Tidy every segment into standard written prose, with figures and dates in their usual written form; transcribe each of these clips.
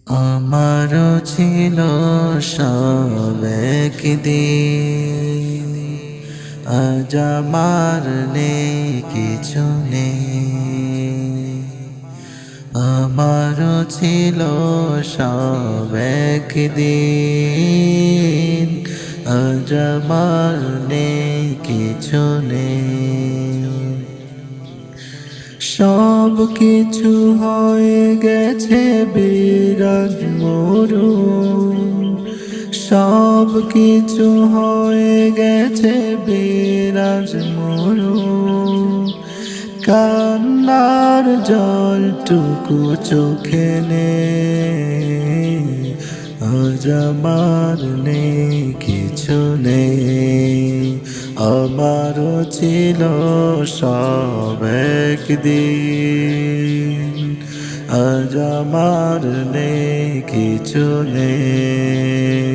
আমারও ছিল সব একদিন, আজ আমার নেই কিছু নেই। আমারও ছিল সব একদিন, আজ আমার নেই কিছু নেই। সব কিছু হয়ে গেছে বিরাজ মরু, সব কিছু হয়ে গেছে বিরাজ মরু। কান্নার জলটুকু চোখে নেই, আজ আমার নেই কিছু নেই। আমারও ছিল সব একদিন, আজ আমার নেই কিছু নেই।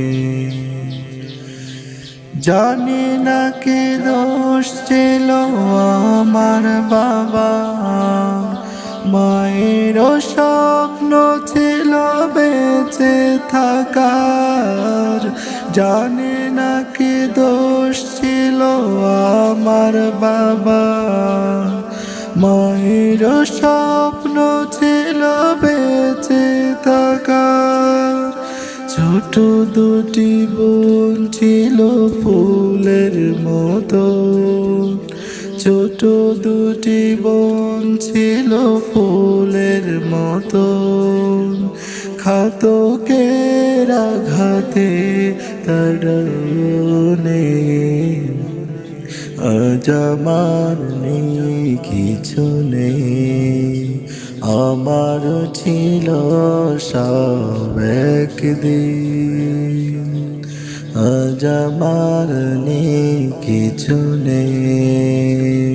জানি না কি দোষ ছিল আমার বাবা, মায়েরও স্বপ্ন ছিল বেঁচে থাকার। জানি না কি দোষ ছিল আমার বাবা, মায়েরও স্বপ্ন ছিল বেঁচে থাকার। ছোট দুটি বোন ছিল ফুলের মতো, ছোট দুটি বোন ছিল ফুলের মতো। ঘাতকের আঘাতে তাড়নে আজ আমার নেই কিছু নেই। আমার ছিল সব একদিন, আজ আমার নেই কিছু নেই।